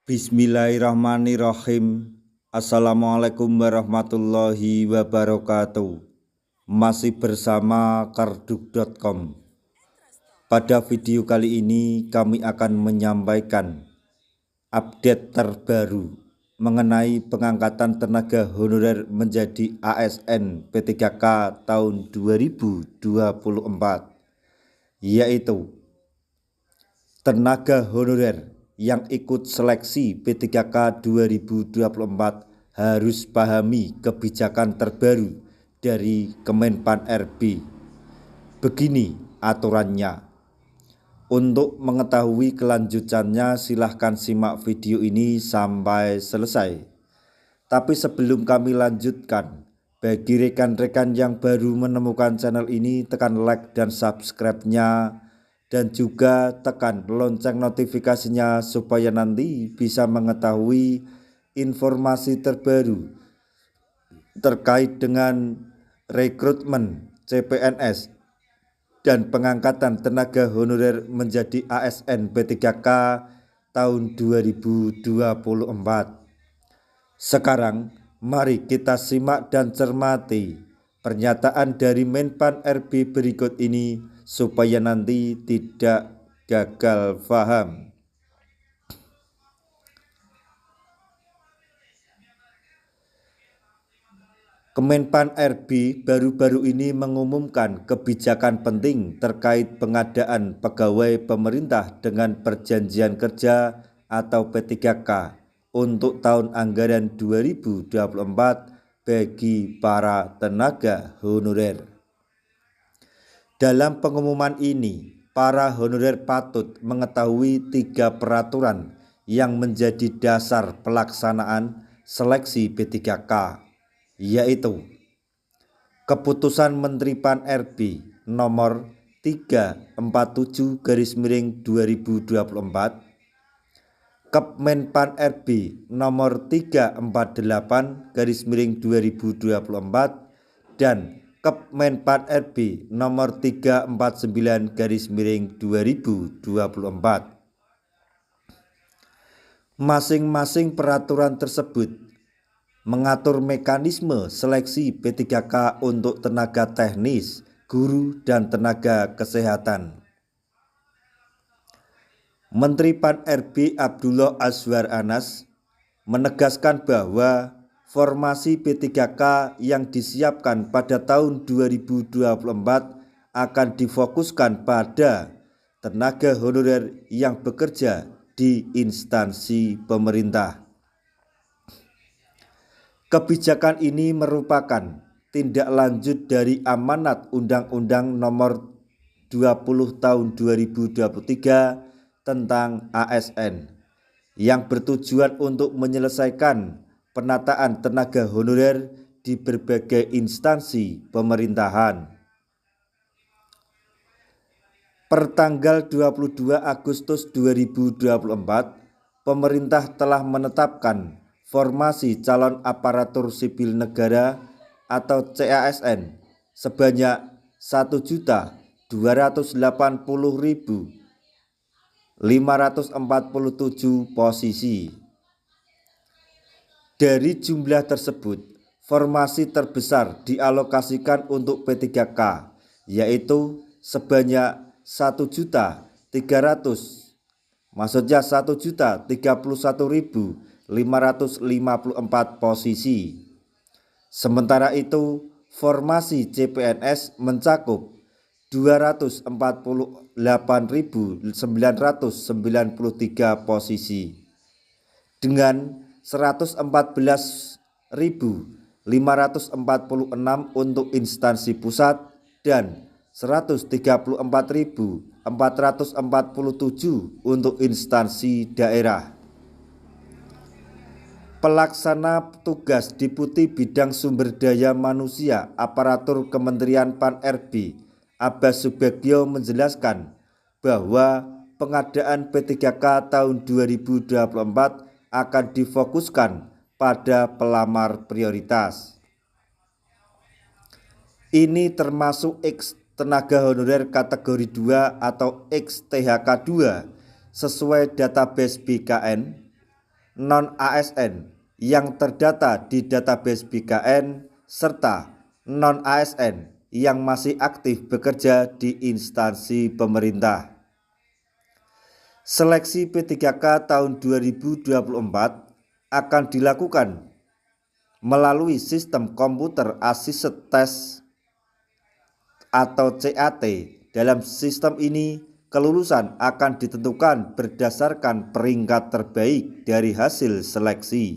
Bismillahirrahmanirrahim. Assalamualaikum warahmatullahi wabarakatuh. Masih bersama karduk.com. Pada video kali ini kami akan menyampaikan update terbaru mengenai pengangkatan tenaga honorer menjadi ASN P3K tahun 2024, yaitu tenaga honorer yang ikut seleksi P3K 2024 harus pahami kebijakan terbaru dari Kemenpan RB. Begini aturannya. Untuk mengetahui kelanjutannya silahkan simak video ini sampai selesai. Tapi sebelum kami lanjutkan, bagi rekan-rekan yang baru menemukan channel ini, tekan like dan subscribe-nya, dan juga tekan lonceng notifikasinya supaya nanti bisa mengetahui informasi terbaru terkait dengan rekrutmen CPNS dan pengangkatan tenaga honorer menjadi ASN P3K tahun 2024. Sekarang mari kita simak dan cermati pernyataan dari Menpan RB berikut ini supaya nanti tidak gagal paham. Kemenpan RB baru-baru ini mengumumkan kebijakan penting terkait pengadaan pegawai pemerintah dengan perjanjian kerja atau P3K untuk tahun anggaran 2024 bagi para tenaga honorer. Dalam pengumuman ini, para honorer patut mengetahui 3 peraturan yang menjadi dasar pelaksanaan seleksi P3K, yaitu Keputusan Menteri Pan RB nomor 347/2024, Kemenpan RB nomor 348/2024 dan Kemenpan RB nomor 349/2024. Masing-masing peraturan tersebut mengatur mekanisme seleksi P3K untuk tenaga teknis, guru, dan tenaga kesehatan. Menteri Pan RB Abdullah Azwar Anas menegaskan bahwa formasi P3K yang disiapkan pada tahun 2024 akan difokuskan pada tenaga honorer yang bekerja di instansi pemerintah. Kebijakan ini merupakan tindak lanjut dari amanat Undang-Undang Nomor 20 Tahun 2023 tentang ASN yang bertujuan untuk menyelesaikan penataan tenaga honorer di berbagai instansi pemerintahan. Pertanggal 22 Agustus 2024, pemerintah telah menetapkan formasi calon aparatur sipil negara atau CASN sebanyak 1.280.547 posisi. Dari jumlah tersebut, formasi terbesar dialokasikan untuk P3K, yaitu sebanyak 1.300.000, maksudnya 1.031.554 posisi. Sementara itu, formasi CPNS mencakup 248.993 posisi dengan 114.546 untuk instansi pusat dan 134.447 untuk instansi daerah. Pelaksana tugas Deputi Bidang Sumber Daya Manusia Aparatur Kementerian Pan RB Abbas Subagio menjelaskan bahwa pengadaan P3K tahun 2024 akan difokuskan pada pelamar prioritas. Ini termasuk X tenaga honorer kategori 2 atau XTHK 2 sesuai database BKN, non-ASN yang terdata di database BKN serta non-ASN yang masih aktif bekerja di instansi pemerintah. Seleksi P3K tahun 2024 akan dilakukan melalui sistem komputer assisted test atau CAT. Dalam sistem ini, kelulusan akan ditentukan berdasarkan peringkat terbaik dari hasil seleksi.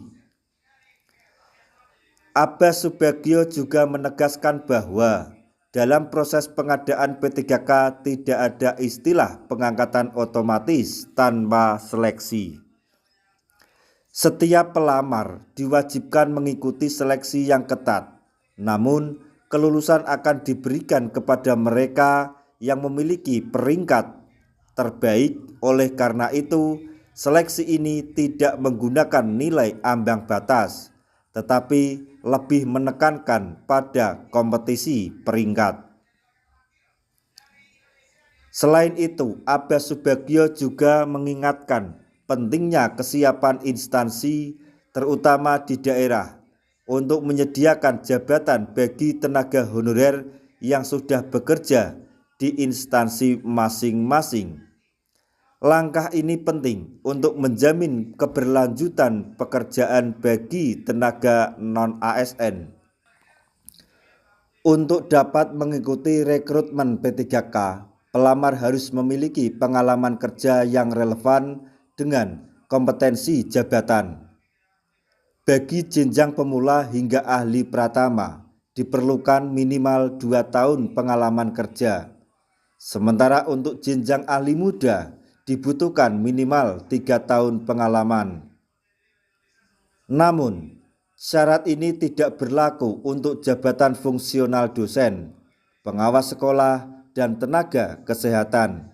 Abbas Subagio juga menegaskan bahwa dalam proses pengadaan P3K tidak ada istilah pengangkatan otomatis tanpa seleksi. Setiap pelamar diwajibkan mengikuti seleksi yang ketat, namun kelulusan akan diberikan kepada mereka yang memiliki peringkat terbaik. Oleh karena itu, seleksi ini tidak menggunakan nilai ambang batas, tetapi lebih menekankan pada kompetisi peringkat. Selain itu, Abbas Subagio juga mengingatkan pentingnya kesiapan instansi, terutama di daerah, untuk menyediakan jabatan bagi tenaga honorer yang sudah bekerja di instansi masing-masing. Langkah ini penting untuk menjamin keberlanjutan pekerjaan bagi tenaga non-ASN. Untuk dapat mengikuti rekrutmen P3K, pelamar harus memiliki pengalaman kerja yang relevan dengan kompetensi jabatan. Bagi jenjang pemula hingga ahli pratama, diperlukan minimal 2 tahun pengalaman kerja. Sementara untuk jenjang ahli muda, dibutuhkan minimal 3 tahun pengalaman. Namun, syarat ini tidak berlaku untuk jabatan fungsional dosen, pengawas sekolah, dan tenaga kesehatan.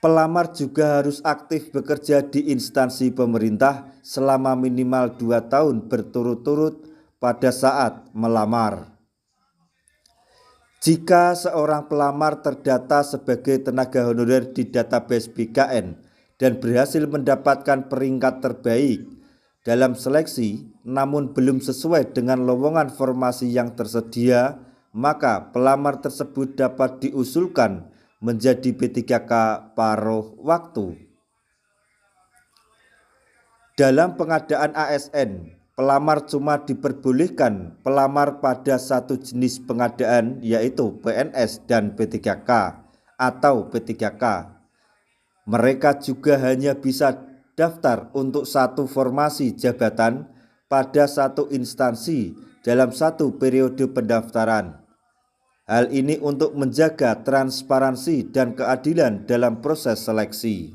Pelamar juga harus aktif bekerja di instansi pemerintah selama minimal 2 tahun berturut-turut pada saat melamar. Jika seorang pelamar terdata sebagai tenaga honorer di database BKN dan berhasil mendapatkan peringkat terbaik dalam seleksi namun belum sesuai dengan lowongan formasi yang tersedia, maka pelamar tersebut dapat diusulkan menjadi P3K paruh waktu. Dalam pengadaan ASN, pelamar cuma diperbolehkan pelamar pada satu jenis pengadaan, yaitu PNS dan P3K atau P3K. Mereka juga hanya bisa daftar untuk satu formasi jabatan pada satu instansi dalam satu periode pendaftaran. Hal ini untuk menjaga transparansi dan keadilan dalam proses seleksi.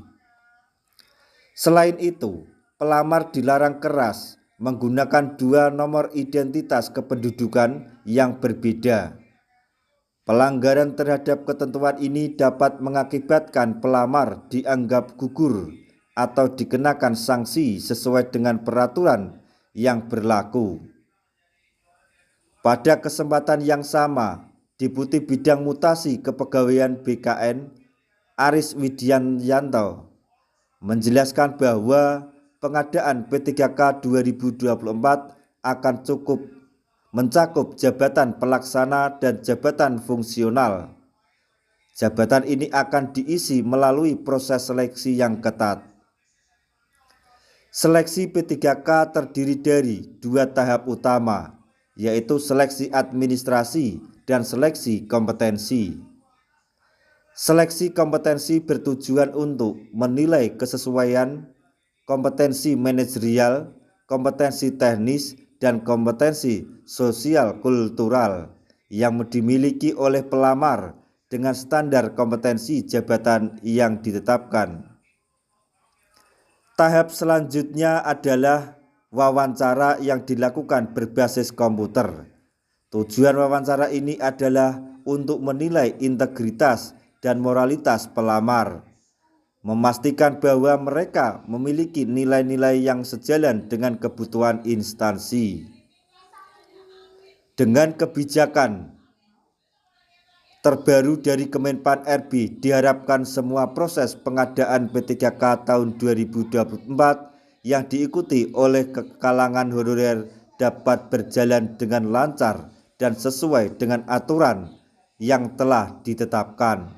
Selain itu, pelamar dilarang keras menggunakan 2 nomor identitas kependudukan yang berbeda. Pelanggaran terhadap ketentuan ini dapat mengakibatkan pelamar dianggap gugur atau dikenakan sanksi sesuai dengan peraturan yang berlaku. Pada kesempatan yang sama, Deputi Bidang Mutasi Kepegawaian BKN Aris Widianto menjelaskan bahwa pengadaan P3K 2024 akan cukup mencakup jabatan pelaksana dan jabatan fungsional. Jabatan ini akan diisi melalui proses seleksi yang ketat. Seleksi P3K terdiri dari 2 tahap utama, yaitu seleksi administrasi dan seleksi kompetensi. Seleksi kompetensi bertujuan untuk menilai kesesuaian kompetensi manajerial, kompetensi teknis, dan kompetensi sosial kultural yang dimiliki oleh pelamar dengan standar kompetensi jabatan yang ditetapkan. Tahap selanjutnya adalah wawancara yang dilakukan berbasis komputer. Tujuan wawancara ini adalah untuk menilai integritas dan moralitas pelamar, memastikan bahwa mereka memiliki nilai-nilai yang sejalan dengan kebutuhan instansi. Dengan kebijakan terbaru dari Kemenpan RB, diharapkan semua proses pengadaan P3K tahun 2024 yang diikuti oleh kalangan honorer dapat berjalan dengan lancar dan sesuai dengan aturan yang telah ditetapkan.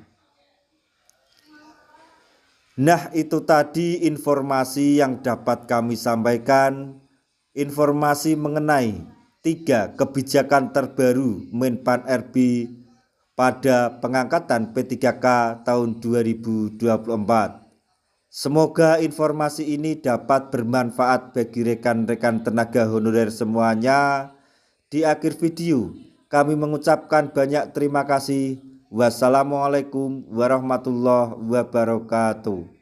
Nah, itu tadi informasi yang dapat kami sampaikan, informasi mengenai 3 kebijakan terbaru Menpan RB pada pengangkatan P3K tahun 2024. Semoga informasi ini dapat bermanfaat bagi rekan-rekan tenaga honorer semuanya. Di akhir video, kami mengucapkan banyak terima kasih. Wassalamualaikum warahmatullahi wabarakatuh.